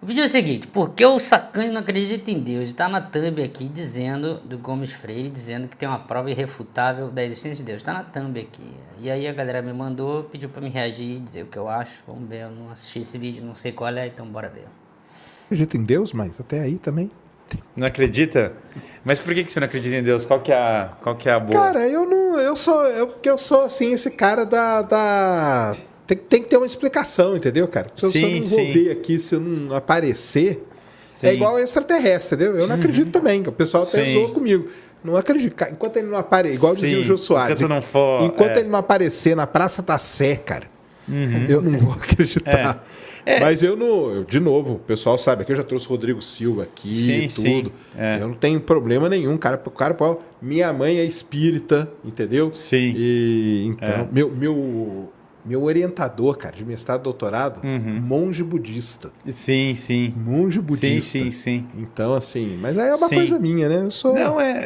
O vídeo é o seguinte, porque o Sacani não acredita em Deus? Está na thumb aqui dizendo, do Gomes Freire, dizendo que tem uma prova irrefutável da existência de Deus. Está na thumb aqui. E aí a galera me mandou, pediu para me reagir, dizer o que eu acho. Vamos ver, eu não assisti esse vídeo, não sei qual é, então bora ver. Acredito em Deus, mas até aí também. Não acredita? Mas por que você não acredita em Deus? Qual que é a boa? Cara, porque eu sou assim, esse cara da tem que ter uma explicação, entendeu, cara? Se eu não vou ver aqui, se eu não aparecer, é igual extraterrestre, entendeu? Eu não acredito também, que o pessoal até zoou comigo. Não acredito. Enquanto ele não aparecer, igual dizia o Jô Soares, enquanto ele não aparecer na Praça da Sé, cara, eu não vou acreditar. Mas de novo, o pessoal sabe, aqui eu já trouxe o Rodrigo Silva aqui, tudo. Eu não tenho problema nenhum, cara, minha mãe é espírita, entendeu? Sim. E então, meu orientador, cara, de mestrado e doutorado, monge budista. Sim. Monge budista. Sim. Então, assim, mas aí é uma coisa minha, né?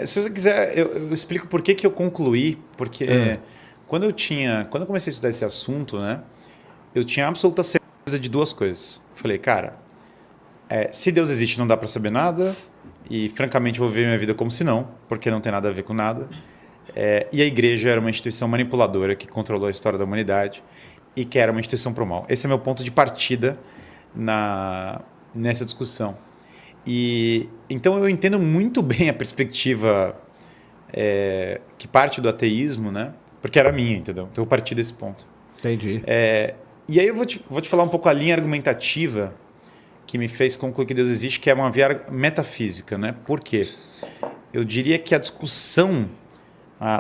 Se você quiser, eu explico por que eu concluí, porque quando eu comecei a estudar esse assunto, né, eu tinha absoluta certeza de duas coisas. Falei, cara, se Deus existe não dá para saber nada e, francamente, vou viver minha vida como se não, porque não tem nada a ver com nada. E a igreja era uma instituição manipuladora que controlou a história da humanidade e que era uma instituição pro mal. Esse é meu ponto de partida nessa discussão. E então eu entendo muito bem a perspectiva que parte do ateísmo, né? Porque era minha, entendeu? Então eu parti desse ponto. Entendi. E aí eu vou te falar um pouco a linha argumentativa que me fez concluir que Deus existe, que é uma via metafísica, né? Por quê? Eu diria que a discussão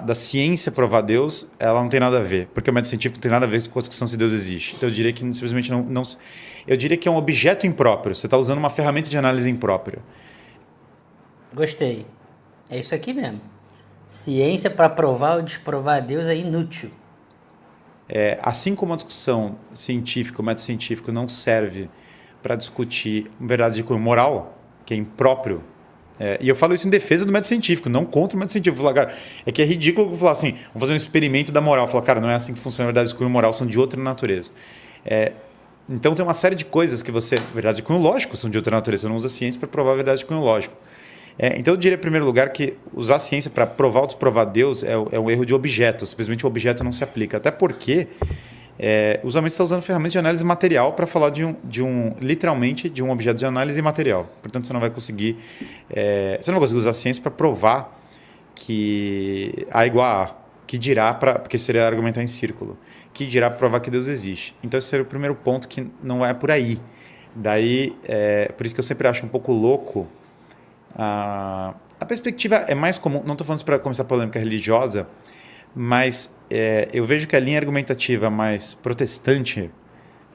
da ciência provar Deus, ela não tem nada a ver, porque o método científico não tem nada a ver com a discussão se Deus existe. Então eu diria que simplesmente não eu diria que é um objeto impróprio. Você está usando uma ferramenta de análise imprópria. Gostei. É isso aqui mesmo. Ciência para provar ou desprovar Deus é inútil. Assim como a discussão científica, o método científico não serve para discutir verdades de cunho moral, que é impróprio. E eu falo isso em defesa do método científico, não contra o método científico. Eu falo, cara, que é ridículo falar assim, vamos fazer um experimento da moral. Eu falo, cara, não é assim que funciona. Verdades de cunho moral são de outra natureza. Então tem uma série de coisas que verdades de cunho lógico são de outra natureza. Você não usa a ciência para provar a verdade de cunho lógico. Então eu diria, em primeiro lugar, que usar a ciência para provar ou desprovar Deus é um erro de objeto. Simplesmente o objeto não se aplica. Até porque usualmente você está usando ferramentas de análise material para falar literalmente de um objeto de análise material. Portanto, você não vai conseguir usar a ciência para provar que A igual a A, que dirá porque seria argumentar em círculo, que dirá provar que Deus existe. Então esse seria o primeiro ponto, que não é por aí. Daí, por isso que eu sempre acho um pouco louco. A perspectiva é mais comum, não estou falando isso para começar a polêmica religiosa, mas eu vejo que a linha argumentativa mais protestante,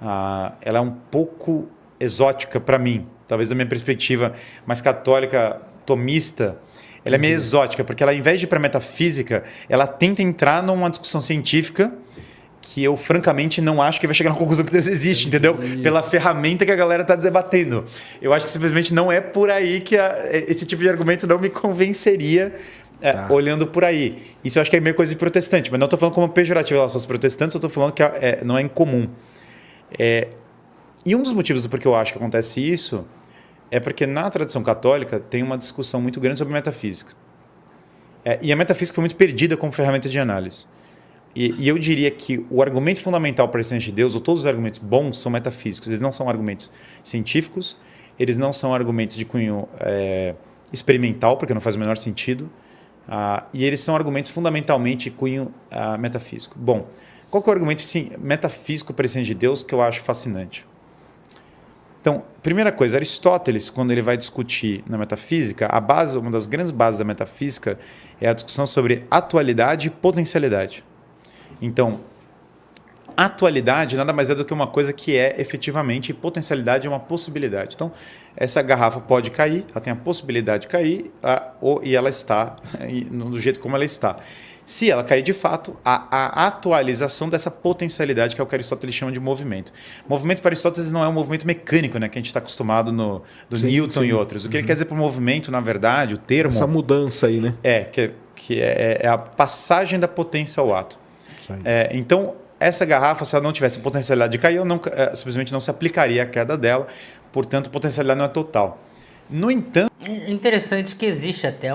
ela é um pouco exótica para mim. Talvez da minha perspectiva mais católica, tomista, ela é meio exótica, porque ela, ao invés de ir para a metafísica, ela tenta entrar numa discussão científica que eu, francamente, não acho que vai chegar na conclusão que Deus existe, entendeu? Pela ferramenta que a galera está debatendo. Eu acho que simplesmente não é por aí que esse tipo de argumento não me convenceria olhando por aí. Isso eu acho que é meio coisa de protestante, mas não estou falando como pejorativo em relação aos protestantes, eu estou falando que não é incomum. E um dos motivos do porquê eu acho que acontece isso é porque na tradição católica tem uma discussão muito grande sobre metafísica. E a metafísica foi muito perdida como ferramenta de análise. E eu diria que o argumento fundamental para a existência de Deus, ou todos os argumentos bons, são metafísicos. Eles não são argumentos científicos, eles não são argumentos de cunho experimental, porque não faz o menor sentido, e eles são argumentos fundamentalmente de cunho metafísico. Bom, qual que é o argumento metafísico para a existência de Deus que eu acho fascinante? Então, primeira coisa, Aristóteles, quando ele vai discutir na metafísica, uma das grandes bases da metafísica é a discussão sobre atualidade e potencialidade. Então, atualidade nada mais é do que uma coisa que é efetivamente, e potencialidade é uma possibilidade. Então, essa garrafa pode cair, ela tem a possibilidade de cair, e ela está do jeito como ela está. Se ela cair de fato, a atualização dessa potencialidade, que é o que Aristóteles chama de movimento. Movimento para Aristóteles não é um movimento mecânico, né, que a gente está acostumado do Newton e outros. O que ele quer dizer por movimento, na verdade, o termo... Essa mudança aí, né? Que é a passagem da potência ao ato. Então, essa garrafa, se ela não tivesse potencialidade de cair, simplesmente não se aplicaria a queda dela, portanto, a potencialidade não é total. No entanto... É interessante que existe até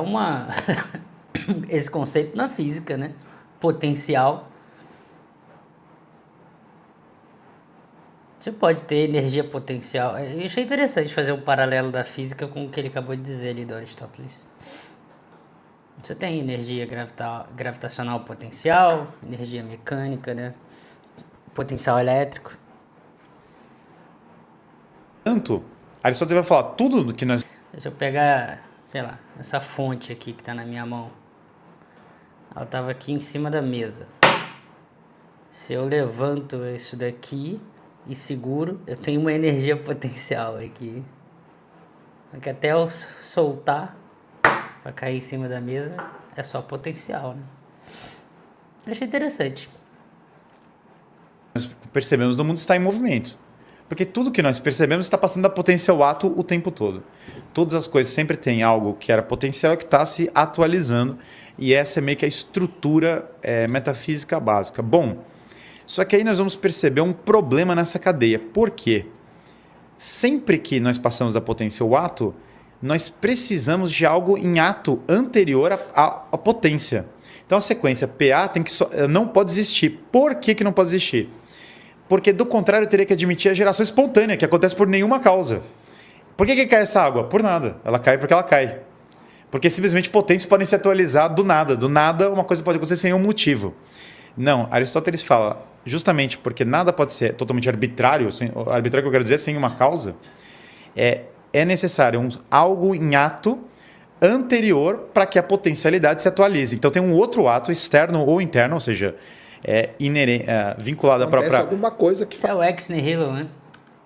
esse conceito na física, né? Potencial. Você pode ter energia potencial. Eu achei interessante fazer um paralelo da física com o que ele acabou de dizer ali do Aristóteles. Você tem energia gravitacional potencial, energia mecânica, né? Potencial elétrico. Tanto, Aristóteles vai falar tudo do que nós... Se eu pegar, sei lá, essa fonte aqui que está na minha mão, ela estava aqui em cima da mesa. Se eu levanto isso daqui e seguro, eu tenho uma energia potencial aqui. Porque até eu soltar para cair em cima da mesa, é só potencial, né? Achei interessante. Nós percebemos no mundo está em movimento. Porque tudo que nós percebemos está passando da potência ao ato o tempo todo. Todas as coisas sempre têm algo que era potencial e que está se atualizando. E essa é meio que a estrutura metafísica básica. Bom, só que aí nós vamos perceber um problema nessa cadeia. Por quê? Sempre que nós passamos da potência ao ato, nós precisamos de algo em ato anterior à potência. Então a sequência PA não pode existir. Por que não pode existir? Porque, do contrário, eu teria que admitir a geração espontânea, que acontece por nenhuma causa. Por que cai essa água? Por nada. Ela cai porque ela cai. Porque, simplesmente, potências podem se atualizar do nada. Do nada, uma coisa pode acontecer sem um motivo. Não, Aristóteles fala, justamente porque nada pode ser totalmente arbitrário, arbitrário que eu quero dizer, sem uma causa, é necessário algo em ato anterior para que a potencialidade se atualize. Então, tem um outro ato externo ou interno, ou seja... vinculada à própria... alguma coisa que é o ex nihilo, né?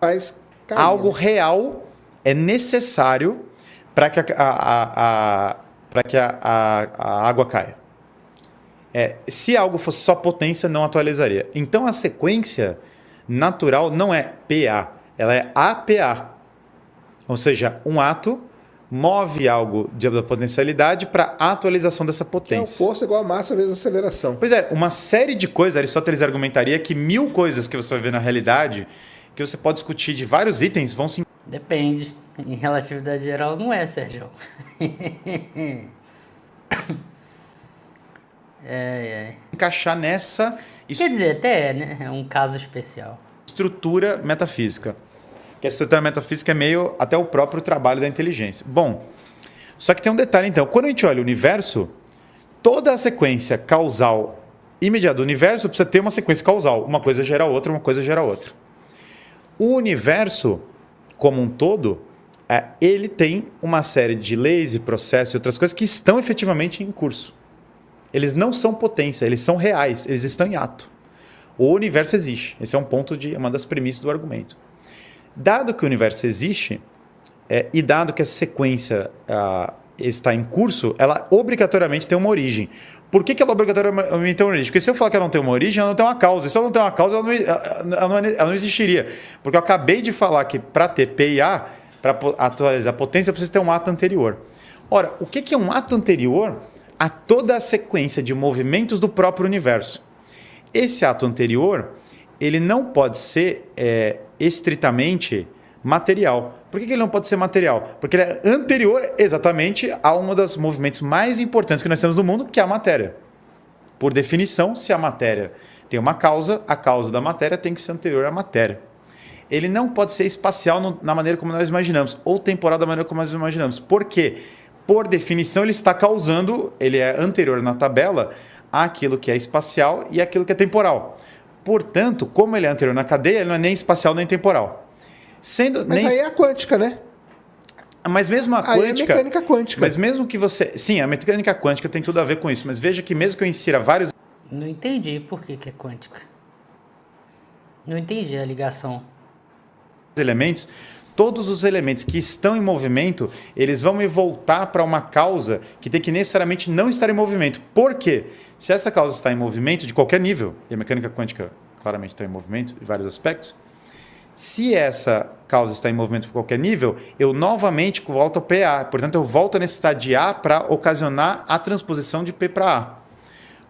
Faz cair. Algo real é necessário para que a água caia. Se algo fosse só potência, não atualizaria. Então, a sequência natural não é PA, ela é APA. Ou seja, um ato move algo da potencialidade para a atualização dessa potência. Que é força igual a massa vezes aceleração. Pois é, uma série de coisas, Aristóteles argumentaria que 1000 coisas que você vai ver na realidade, que você pode discutir de vários itens, vão se... Depende. Em relatividade geral não é, Sérgio. encaixar nessa... Quer dizer, até né? É um caso especial. Estrutura metafísica. Que a estrutura metafísica é meio até o próprio trabalho da inteligência. Bom, só que tem um detalhe então. Quando a gente olha o universo, toda a sequência causal imediata do universo precisa ter uma sequência causal. Uma coisa gera outra, uma coisa gera outra. O universo, como um todo, ele tem uma série de leis e processos e outras coisas que estão efetivamente em curso. Eles não são potência, eles são reais, eles estão em ato. O universo existe. Esse é um ponto uma das premissas do argumento. Dado que o universo existe, e dado que a sequência está em curso, ela obrigatoriamente tem uma origem. Por que ela obrigatoriamente tem uma origem? Porque se eu falar que ela não tem uma origem, ela não tem uma causa. E se ela não tem uma causa, ela não existiria. Porque eu acabei de falar que para ter P e A, para atualizar a potência, eu preciso ter um ato anterior. Ora, o que é um ato anterior a toda a sequência de movimentos do próprio universo? Esse ato anterior, ele não pode ser estritamente material. Por que ele não pode ser material? Porque ele é anterior exatamente a um dos movimentos mais importantes que nós temos no mundo, que é a matéria. Por definição, se a matéria tem uma causa, a causa da matéria tem que ser anterior à matéria. Ele não pode ser espacial na maneira como nós imaginamos, ou temporal da maneira como nós imaginamos. Por quê? Por definição, ele está causando, ele é anterior na tabela àquilo que é espacial e àquilo que é temporal. Portanto, como ele é anterior na cadeia, ele não é nem espacial nem temporal. Aí é a quântica, né? Mas mesmo a quântica... é a mecânica quântica. Mas mesmo que você... Sim, a mecânica quântica tem tudo a ver com isso. Mas veja que mesmo que eu insira vários... Não entendi por que é quântica. Não entendi a ligação. Elementos, todos os elementos que estão em movimento, eles vão me voltar para uma causa que tem que necessariamente não estar em movimento. Por quê? Se essa causa está em movimento de qualquer nível, e a mecânica quântica claramente está em movimento em vários aspectos, se essa causa está em movimento por qualquer nível, eu novamente volto ao PA. Portanto, eu volto a necessidade de A para ocasionar a transposição de P para A.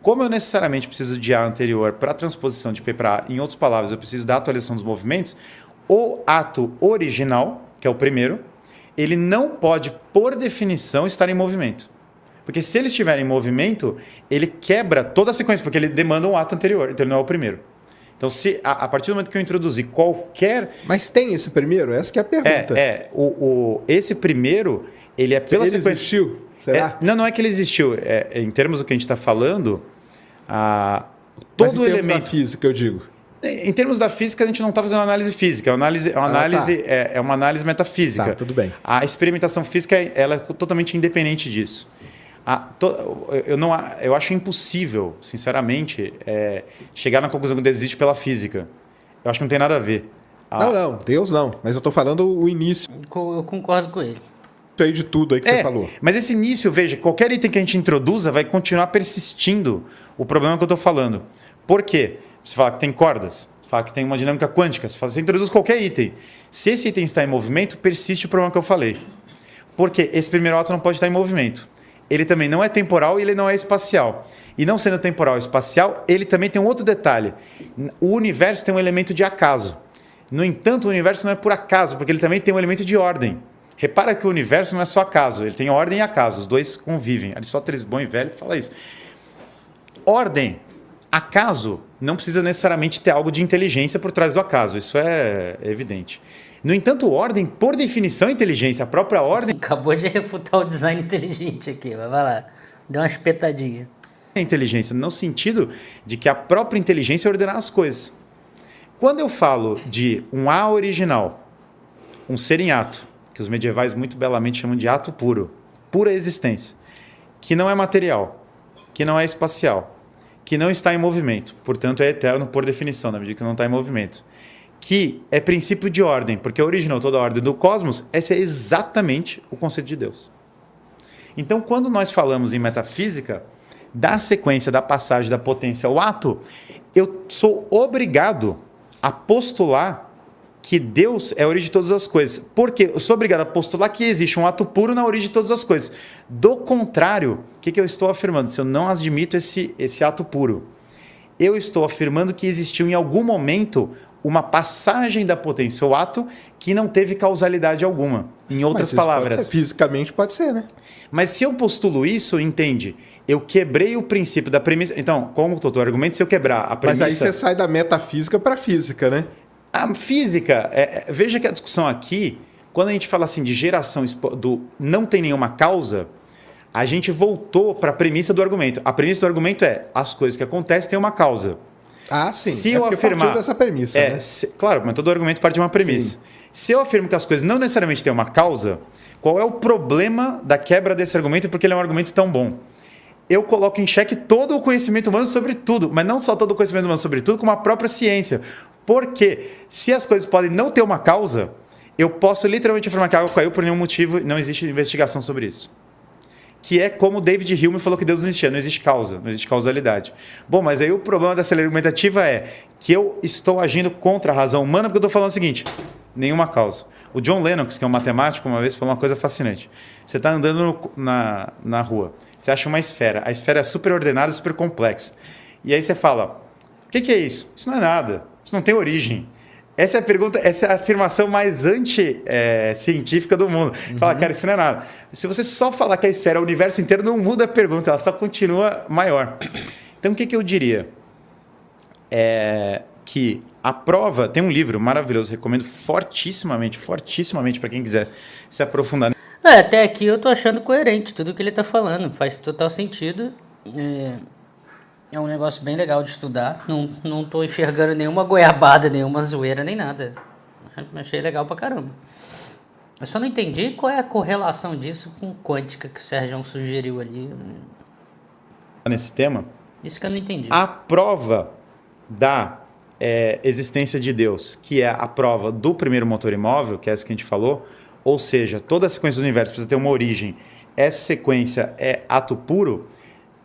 Como eu necessariamente preciso de A anterior para a transposição de P para A, em outras palavras, eu preciso da atualização dos movimentos, o ato original, que é o primeiro, ele não pode, por definição, estar em movimento. Porque se ele estiver em movimento, ele quebra toda a sequência, porque ele demanda um ato anterior, então ele não é o primeiro. Então, se a partir do momento que eu introduzir qualquer... Mas tem esse primeiro? Essa que é a pergunta. Esse primeiro, ele é pela sequência... Ele existiu? Será? Não é que ele existiu. Em termos do que a gente está falando, todo Mas em termos elemento... da física, eu digo. Em termos da física, a gente não está fazendo análise física. É uma análise metafísica. Tá, tudo bem. A experimentação física ela é totalmente independente disso. Eu acho impossível, sinceramente, chegar na conclusão que Deus existe pela física. Eu acho que não tem nada a ver. Não, Deus não. Mas eu estou falando o início. Eu concordo com ele. Isso aí de tudo aí que você falou. Mas esse início, veja, qualquer item que a gente introduza vai continuar persistindo o problema que eu estou falando. Por quê? Você fala que tem cordas, você fala que tem uma dinâmica quântica, você introduz qualquer item. Se esse item está em movimento, persiste o problema que eu falei. Porque esse primeiro ato não pode estar em movimento. Ele também não é temporal e ele não é espacial. E não sendo temporal e espacial, ele também tem um outro detalhe. O universo tem um elemento de acaso. No entanto, o universo não é por acaso, porque ele também tem um elemento de ordem. Repara que o universo não é só acaso, ele tem ordem e acaso, os dois convivem. Aristóteles, bom e velho, fala isso. Ordem, acaso, não precisa necessariamente ter algo de inteligência por trás do acaso, isso é evidente. No entanto, ordem, por definição, é inteligência. A própria ordem... Acabou de refutar o design inteligente aqui, mas vai lá. Deu uma espetadinha. É inteligência, no sentido de que a própria inteligência é ordenar as coisas. Quando eu falo de um A original, um ser em ato, que os medievais muito belamente chamam de ato puro, pura existência, que não é material, que não é espacial, que não está em movimento, portanto é eterno por definição, na medida que não está em movimento, que é princípio de ordem, porque originou toda a ordem do cosmos, esse é exatamente o conceito de Deus. Então, quando nós falamos em metafísica, da sequência da passagem da potência ao ato, eu sou obrigado a postular que Deus é a origem de todas as coisas. Porque eu sou obrigado a postular que existe um ato puro na origem de todas as coisas. Do contrário, o que eu estou afirmando? Se eu não admito esse ato puro, eu estou afirmando que existiu em algum momento uma passagem da potência ao ato que não teve causalidade alguma. Em outras palavras... Fisicamente pode ser, né? Mas se eu postulo isso, entende? Eu quebrei o princípio da premissa... Então, como o doutor argumenta, se eu quebrar a premissa... Mas aí você sai da metafísica para a física, né? A física... veja que a discussão aqui, quando a gente fala assim de geração do não tem nenhuma causa, a gente voltou para a premissa do argumento. A premissa do argumento é as coisas que acontecem têm uma causa. Ah, sim. Se eu afirmar partiu dessa premissa, né? Claro, mas todo argumento parte de uma premissa. Sim. Se eu afirmo que as coisas não necessariamente têm uma causa, qual é o problema da quebra desse argumento? Porque ele é um argumento tão bom. Eu coloco em xeque todo o conhecimento humano sobre tudo, mas não só todo o conhecimento humano sobre tudo, como a própria ciência. Porque se as coisas podem não ter uma causa, eu posso literalmente afirmar que a água caiu por nenhum motivo e não existe investigação sobre isso. Que é como David Hume falou que Deus não existia, não existe causa, não existe causalidade. Bom, mas aí o problema dessa lei argumentativa é que eu estou agindo contra a razão humana porque eu estou falando o seguinte, nenhuma causa. O John Lennox, que é um matemático, uma vez falou uma coisa fascinante. Você está andando na rua, você acha uma esfera, a esfera é super ordenada, super complexa. E aí você fala, o que é isso? Isso não é nada, isso não tem origem. Essa é a pergunta, essa é a afirmação mais anti-científica do mundo. Fala, cara, isso não é nada. Se você só falar que a esfera é o universo inteiro, não muda a pergunta, ela só continua maior. Então, o que eu diria? Que a prova... Tem um livro maravilhoso, recomendo fortissimamente para quem quiser se aprofundar. Até aqui eu tô achando coerente tudo que ele tá falando, faz total sentido. É um negócio bem legal de estudar. Não tô enxergando nenhuma goiabada, nenhuma zoeira, nem nada. Achei legal pra caramba. Eu só não entendi qual é a correlação disso com quântica que o Sérgio sugeriu ali. Nesse tema? Isso que eu não entendi. A prova da existência de Deus, que é a prova do primeiro motor imóvel, que é essa que a gente falou, ou seja, toda a sequência do universo precisa ter uma origem. Essa sequência é ato puro,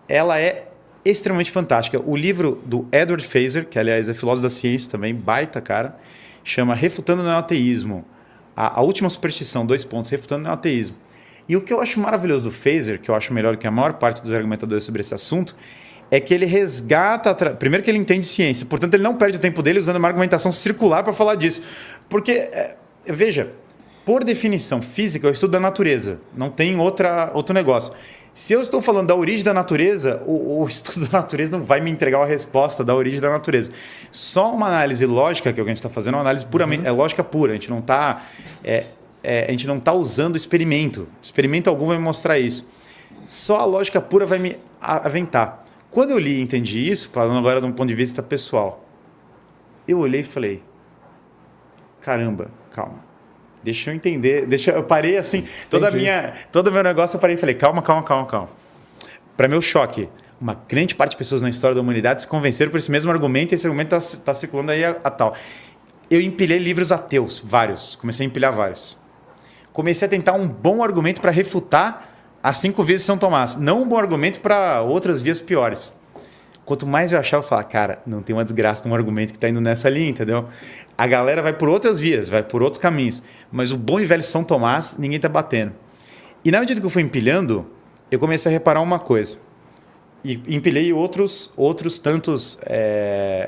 ela é extremamente fantástica. O livro do Edward Feser, que aliás é filósofo da ciência também, baita cara, chama Refutando o Neoateísmo. A última superstição, 2 pontos, refutando o neoateísmo. E o que eu acho maravilhoso do Feser, que eu acho melhor que a maior parte dos argumentadores sobre esse assunto, é que ele resgata... Primeiro que ele entende ciência, portanto ele não perde o tempo dele usando uma argumentação circular para falar disso. Porque, veja, por definição física, eu estudo da natureza, não tem outro negócio. Se eu estou falando da origem da natureza, o estudo da natureza não vai me entregar uma resposta da origem da natureza. Só uma análise lógica, que é o que a gente está fazendo, é uma análise puramente, é lógica pura. A gente não está usando experimento. Experimento algum vai me mostrar isso. Só a lógica pura vai me aventar. Quando eu li e entendi isso, falando agora de um ponto de vista pessoal, eu olhei e falei, caramba, calma. Deixa eu entender, eu parei assim, todo o meu negócio eu parei e falei, calma. Para meu choque, uma grande parte de pessoas na história da humanidade se convenceram por esse mesmo argumento, e esse argumento está circulando aí a tal. Eu empilhei livros ateus, vários, comecei a empilhar vários. Comecei a tentar um bom argumento para refutar as 5 vias de São Tomás, não um bom argumento para outras vias piores. Quanto mais eu achava, eu falava, cara, não tem uma desgraça num argumento que está indo nessa linha, entendeu? A galera vai por outras vias, vai por outros caminhos. Mas o bom e velho São Tomás, ninguém está batendo. E na medida que eu fui empilhando, eu comecei a reparar uma coisa. E empilhei outros tantos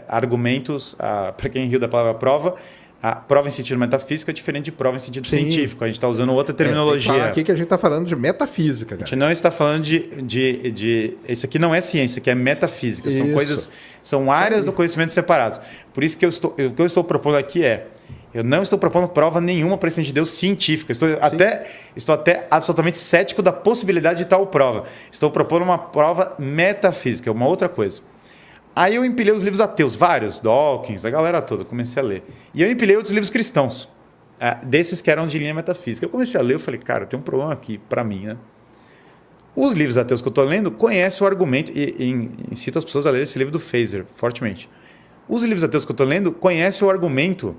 argumentos, para quem riu da palavra prova. A prova em sentido metafísico é diferente de prova em sentido científico. A gente está usando outra terminologia. Tem que falar aqui que a gente está falando de metafísica. Cara. A gente não está falando de... Isso aqui não é ciência, isso aqui é metafísica. São coisas, são áreas do conhecimento separadas. Por isso que o que eu estou propondo aqui eu não estou propondo prova nenhuma para a existência de Deus científica. Estou até absolutamente cético da possibilidade de tal prova. Estou propondo uma prova metafísica, é uma outra coisa. Aí eu empilhei os livros ateus, vários, Dawkins, a galera toda, comecei a ler. E eu empilhei outros livros cristãos, desses que eram de linha metafísica. Eu comecei a ler, eu falei, cara, tem um problema aqui para mim, né? Os livros ateus que eu estou lendo conhecem o argumento, e incito as pessoas a ler esse livro do Fraser, fortemente. Os livros ateus que eu estou lendo conhecem o argumento,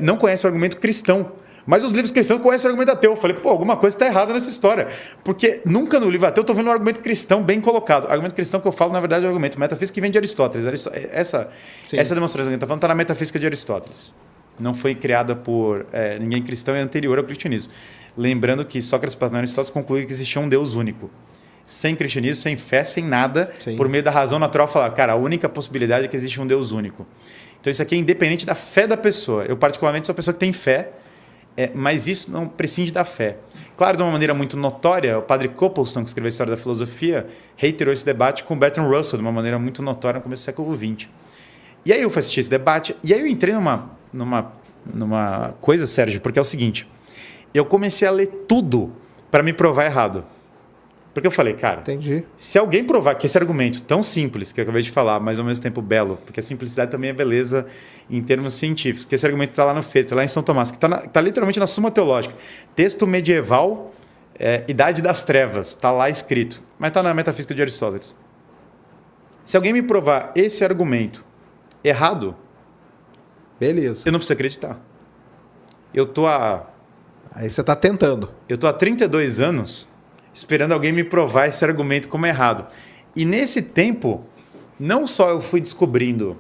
não conhecem o argumento cristão. Mas os livros cristãos conhecem o argumento ateu. Eu falei, alguma coisa está errada nessa história. Porque nunca no livro ateu eu estou vendo um argumento cristão bem colocado. O argumento cristão que eu falo, na verdade, é o argumento metafísico que vem de Aristóteles. Essa demonstração que a gente está falando está na metafísica de Aristóteles. Não foi criada por ninguém cristão, é anterior ao cristianismo. Lembrando que Sócrates, Platão e Aristóteles concluíram que existia um Deus único. Sem cristianismo, sem fé, sem nada, por meio da razão natural, falar, cara, a única possibilidade é que existe um Deus único. Então isso aqui é independente da fé da pessoa. Eu, particularmente, sou uma pessoa que tem fé, mas isso não prescinde da fé. Claro, de uma maneira muito notória, o padre Copleston, que escreveu a História da Filosofia, reiterou esse debate com Bertrand Russell, de uma maneira muito notória no começo do século XX. E aí eu fui assistir esse debate, e aí eu entrei numa coisa, Sérgio, porque é o seguinte, eu comecei a ler tudo para me provar errado. Porque eu falei, cara, entendi. Se alguém provar que esse argumento tão simples, que eu acabei de falar, mas ao mesmo tempo belo, porque a simplicidade também é beleza em termos científicos, que esse argumento está lá no Fez, está lá em São Tomás, que está literalmente na Suma Teológica. Texto medieval, Idade das Trevas, está lá escrito, mas está na Metafísica de Aristóteles. Se alguém me provar esse argumento errado, beleza, eu não preciso acreditar. Aí você está tentando. Eu estou há 32 anos... esperando alguém me provar esse argumento como errado. E nesse tempo, não só eu fui descobrindo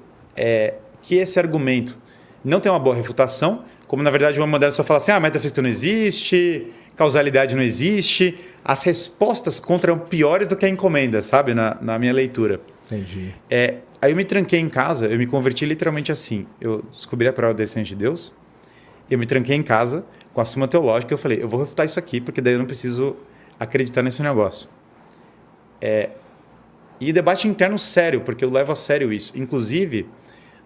que esse argumento não tem uma boa refutação, como na verdade uma modelo só fala assim, metafísica não existe, causalidade não existe, as respostas contra eram piores do que a encomenda, sabe, na minha leitura. Entendi. Aí eu me tranquei em casa, eu me converti literalmente assim, eu descobri a prova da existência de Deus, eu me tranquei em casa com a Suma Teológica, eu falei, eu vou refutar isso aqui, porque daí eu não preciso acreditar nesse negócio. E debate interno sério, porque eu levo a sério isso. Inclusive,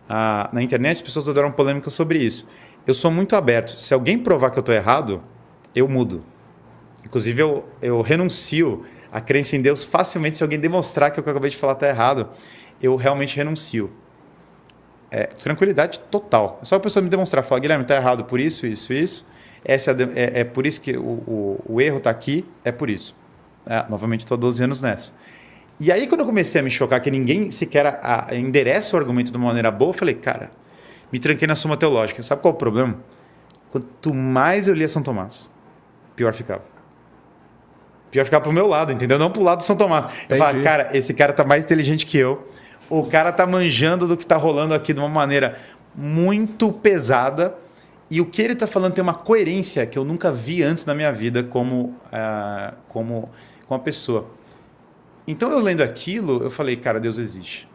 na internet as pessoas adoram polêmica sobre isso. Eu sou muito aberto. Se alguém provar que eu estou errado, eu mudo. Inclusive, eu renuncio a crença em Deus facilmente se alguém demonstrar que o que eu acabei de falar está errado. Eu realmente renuncio. Tranquilidade total. É só a pessoa me demonstrar, falar, Guilherme, está errado por isso, isso, isso. É por isso que o erro está aqui, é por isso. Novamente, estou há 12 anos nessa. E aí, quando eu comecei a me chocar que ninguém sequer endereça o argumento de uma maneira boa, eu falei, cara, me tranquei na Suma Teológica. Sabe qual é o problema? Quanto mais eu lia São Tomás, pior ficava. Pior ficava para o meu lado, entendeu? Não para o lado de São Tomás. Eu falava, cara, esse cara está mais inteligente que eu. O cara está manjando do que está rolando aqui de uma maneira muito pesada. E o que ele está falando tem uma coerência que eu nunca vi antes na minha vida como uma pessoa. Então, eu lendo aquilo, eu falei, cara, Deus existe.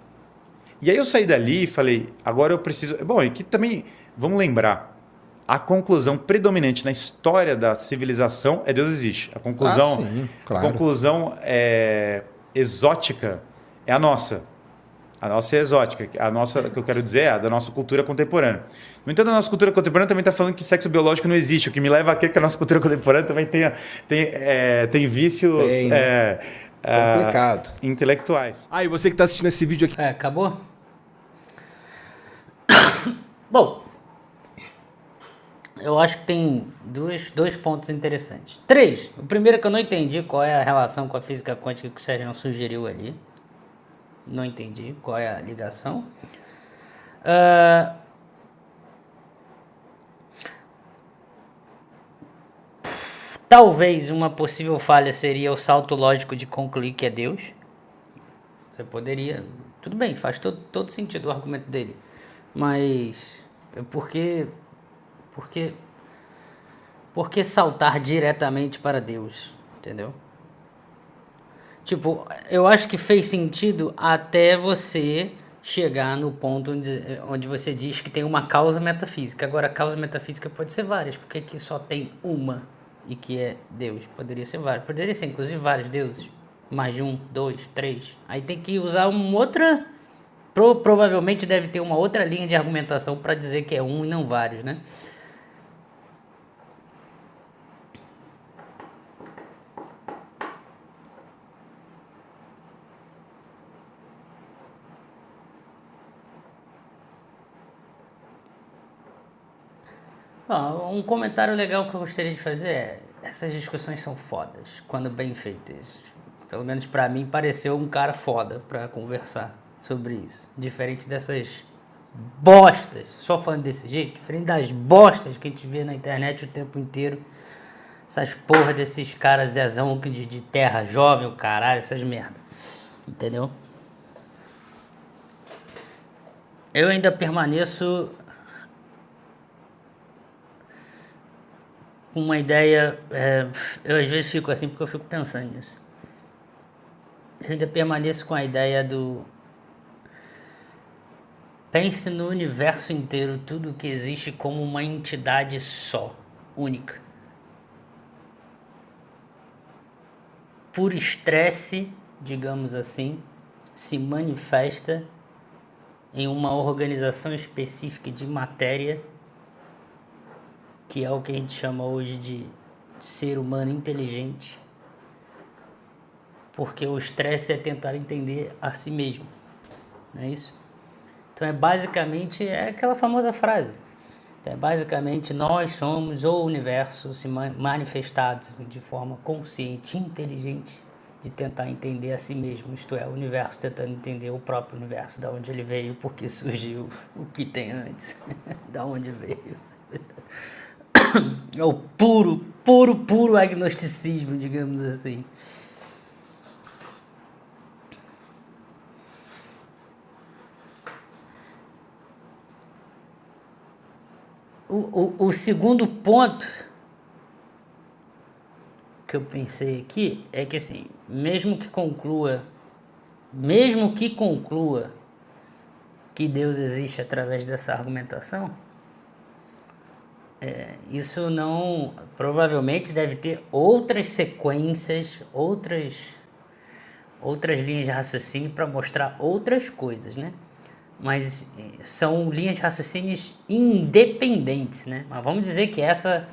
E aí eu saí dali e falei, agora eu preciso... Bom, e que também, vamos lembrar, a conclusão predominante na história da civilização é Deus existe. A conclusão, sim, claro. a conclusão exótica é a nossa. A nossa é exótica. A nossa, que eu quero dizer, é a da nossa cultura contemporânea. No entanto, a nossa cultura contemporânea também está falando que sexo biológico não existe, o que me leva a crer que a nossa cultura contemporânea também tem vícios complicado. intelectuais. E você que está assistindo esse vídeo aqui... Acabou? Bom, eu acho que tem dois pontos interessantes. 3. O primeiro é que eu não entendi qual é a relação com a física quântica que o Sérgio não sugeriu ali. Não entendi qual é a ligação. Talvez uma possível falha seria o salto lógico de concluir que é Deus. Você poderia... Tudo bem, faz todo sentido o argumento dele. Mas... Por que saltar diretamente para Deus? Entendeu? Tipo, eu acho que fez sentido até você chegar no ponto onde você diz que tem uma causa metafísica. Agora, a causa metafísica pode ser várias. Por que só tem uma e que é Deus? Poderia ser várias. Poderia ser, inclusive, vários deuses. Mais de 1, 2, 3. Aí tem que usar uma outra... Provavelmente deve ter uma outra linha de argumentação para dizer que é um e não vários, né? Um comentário legal que eu gostaria de fazer é: essas discussões são fodas quando bem feitas. Pelo menos pra mim pareceu um cara foda pra conversar sobre isso. Diferente dessas bostas, só falando desse jeito, diferente das bostas que a gente vê na internet o tempo inteiro. Essas porra desses caras zezão de terra jovem, o caralho, essas merda. Entendeu? Eu ainda permaneço com uma ideia... eu às vezes fico assim porque eu fico pensando nisso. Eu ainda permaneço com a ideia do... Pense no universo inteiro, tudo que existe como uma entidade só, única. Por estresse, digamos assim, se manifesta em uma organização específica de matéria, que é o que a gente chama hoje de ser humano inteligente, porque o estresse é tentar entender a si mesmo, não é isso? Então basicamente aquela famosa frase, então basicamente nós somos o universo se manifestado assim, de forma consciente, inteligente, de tentar entender a si mesmo, isto é, o universo tentando entender o próprio universo, da onde ele veio, por que surgiu, o que tem antes, da onde veio. É o puro agnosticismo, digamos assim. O segundo ponto que eu pensei aqui é que assim, mesmo que conclua que Deus existe através dessa argumentação, isso não, provavelmente deve ter outras sequências, outras linhas de raciocínio para mostrar outras coisas, né? Mas são linhas de raciocínios independentes, né? Mas vamos dizer que essa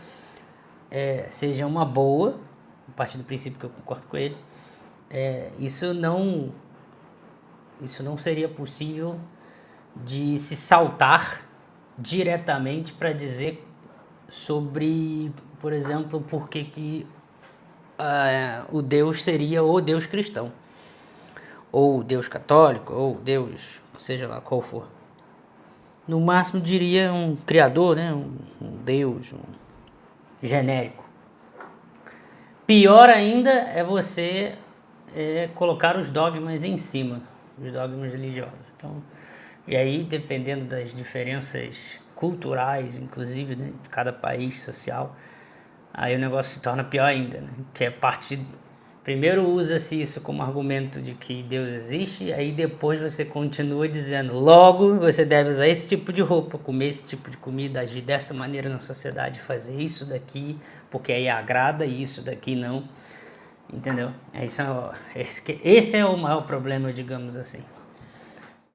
seja uma boa, a partir do princípio que eu concordo com ele, isso não seria possível de se saltar diretamente para dizer sobre, por exemplo, por que o Deus seria o Deus cristão, ou Deus católico, ou Deus, seja lá qual for. No máximo diria um criador, né? um Deus, um genérico. Pior ainda é você colocar os dogmas em cima, os dogmas religiosos. Então, e aí, dependendo das diferenças culturais, inclusive, né, de cada país social, aí o negócio se torna pior ainda, né? Que é partir Primeiro usa-se isso como argumento de que Deus existe, aí depois você continua dizendo, logo você deve usar esse tipo de roupa, comer esse tipo de comida, agir dessa maneira na sociedade, fazer isso daqui, porque aí agrada e isso daqui não. Entendeu? Esse é o maior problema, digamos assim.